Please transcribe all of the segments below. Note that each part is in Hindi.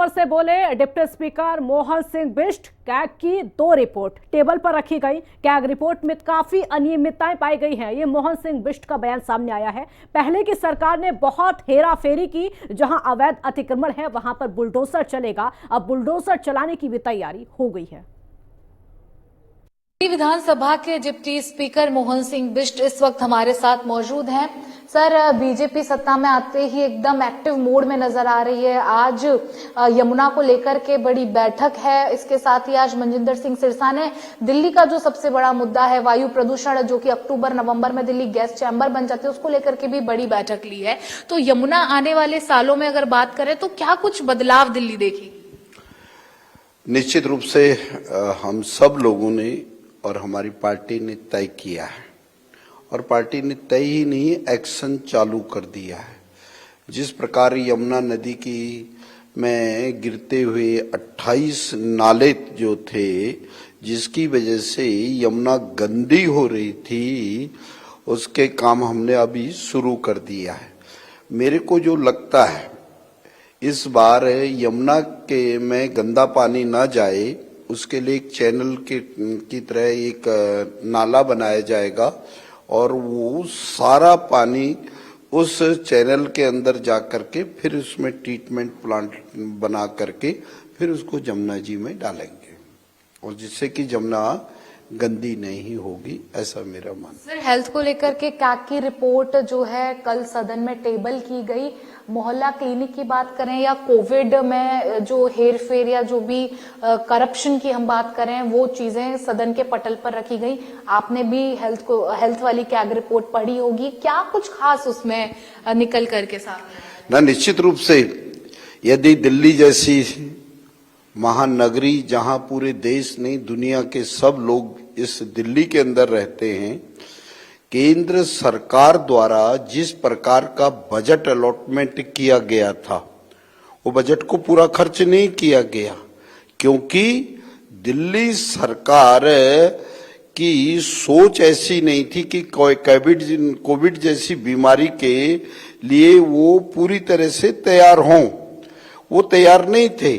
से बोले deputy speaker Mohan Singh Bisht. CAG की 2 रिपोर्ट टेबल पर रखी गई। कैग रिपोर्ट में काफी अनियमितताएं पाई गई हैं। ये मोहन सिंह बिष्ट का बयान सामने आया है। पहले की सरकार ने बहुत हेराफेरी की। जहां अवैध अतिक्रमण है वहां पर बुलडोजर चलेगा। अब बुलडोजर चलाने की भी तैयारी हो गई है। विधानसभा के डिप्टी स्पीकर मोहन सिंह बिष्ट इस वक्त हमारे साथ मौजूद हैं। सर, बीजेपी सत्ता में आते ही एकदम एक्टिव मोड में नजर आ रही है। आज यमुना को लेकर के बड़ी बैठक है। इसके साथ ही आज मनजिंदर सिंह सिरसा ने दिल्ली का जो सबसे बड़ा मुद्दा है वायु प्रदूषण, जो कि अक्टूबर नवंबर में दिल्ली गैस चैम्बर बन जाते हैं, उसको लेकर के भी बड़ी बैठक ली है। तो यमुना आने वाले सालों में अगर बात करें तो क्या कुछ बदलाव दिल्ली देखेगी? निश्चित रूप से हम सब लोगों ने और हमारी पार्टी ने तय किया है, और पार्टी ने तय ही नहीं एक्शन चालू कर दिया है। जिस प्रकार यमुना नदी की में गिरते हुए 28 नाले जो थे, जिसकी वजह से यमुना गंदी हो रही थी, उसके काम हमने अभी शुरू कर दिया है। मेरे को जो लगता है इस बार यमुना के में गंदा पानी ना जाए, उसके लिए एक चैनल की तरह एक नाला बनाया जाएगा, और वो सारा पानी उस चैनल के अंदर जा करके फिर उसमें ट्रीटमेंट प्लांट बना करके फिर उसको जमुना जी में डालेंगे, और जिससे कि जमुना गंदी नहीं होगी, ऐसा मेरा मानना। सर, हेल्थ को लेकर के कैग की रिपोर्ट जो है कल सदन में टेबल की गई। मोहल्ला क्लिनिक की बात करें या कोविड में जो हेर फेर या जो भी करप्शन की हम बात करें, वो चीजें सदन के पटल पर रखी गई। आपने भी हेल्थ वाली कैग रिपोर्ट पढ़ी होगी। क्या कुछ खास उसमें निकल करके सामने? ना, निश्चित रूप से यदि दिल्ली जैसी महानगरी, जहां पूरे देश नहीं दुनिया के सब लोग इस दिल्ली के अंदर रहते हैं, केंद्र सरकार द्वारा जिस प्रकार का बजट अलॉटमेंट किया गया था, वो बजट को पूरा खर्च नहीं किया गया, क्योंकि दिल्ली सरकार की सोच ऐसी नहीं थी कि कोविड जैसी बीमारी के लिए वो पूरी तरह से तैयार हों। वो तैयार नहीं थे।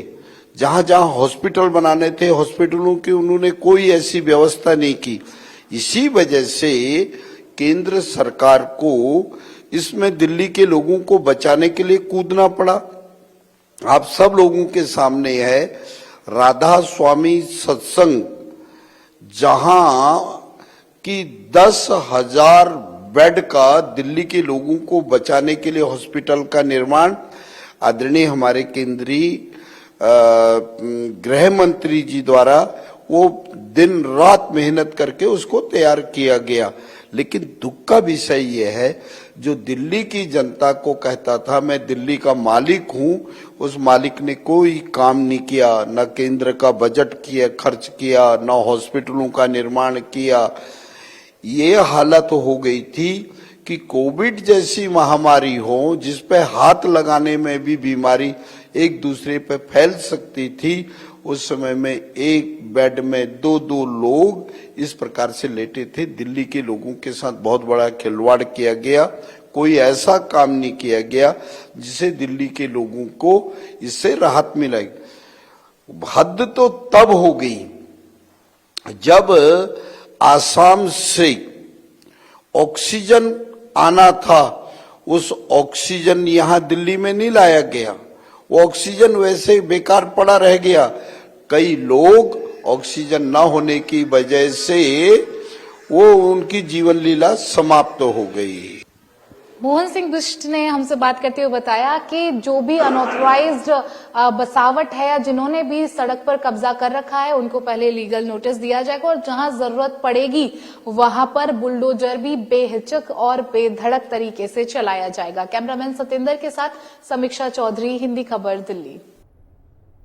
जहां जहां हॉस्पिटल बनाने थे, हॉस्पिटलों की उन्होंने कोई ऐसी व्यवस्था नहीं की। इसी वजह से केंद्र सरकार को इसमें दिल्ली के लोगों को बचाने के लिए कूदना पड़ा। आप सब लोगों के सामने है राधा स्वामी सत्संग, जहां की 10,000 बेड का दिल्ली के लोगों को बचाने के लिए हॉस्पिटल का निर्माण आदरणीय हमारे केंद्रीय गृह मंत्री जी द्वारा वो दिन रात मेहनत करके उसको तैयार किया गया। लेकिन दुख का विषय यह है, जो दिल्ली की जनता को कहता था मैं दिल्ली का मालिक हूं, उस मालिक ने कोई काम नहीं किया, न केंद्र का बजट किया खर्च किया, न हॉस्पिटलों का निर्माण किया। ये हालत हो गई थी कि कोविड जैसी महामारी हो, जिस पे हाथ लगाने में भी बीमारी एक दूसरे पे फैल सकती थी, उस समय में एक बेड में 2-2 लोग इस प्रकार से लेटे थे। दिल्ली के लोगों के साथ बहुत बड़ा खिलवाड़ किया गया। कोई ऐसा काम नहीं किया गया जिससे दिल्ली के लोगों को इससे राहत मिलेगी। हद तो तब हो गई जब आसाम से ऑक्सीजन आना था, उस ऑक्सीजन यहां दिल्ली में नहीं लाया गया। वो ऑक्सीजन वैसे बेकार पड़ा रह गया। कई लोग ऑक्सीजन न होने की वजह से वो उनकी जीवन लीला समाप्त हो गई। मोहन सिंह बिष्ट ने हमसे बात करते हुए बताया कि जो भी अनऑथराइज्ड बसावट है या जिन्होंने भी सड़क पर कब्जा कर रखा है, उनको पहले लीगल नोटिस दिया जाएगा, और जहां जरूरत पड़ेगी वहां पर बुलडोजर भी बेहिचक और बेधड़क तरीके से चलाया जाएगा। कैमरामैन सतेंद्र के साथ समीक्षा चौधरी, हिंदी खबर, दिल्ली।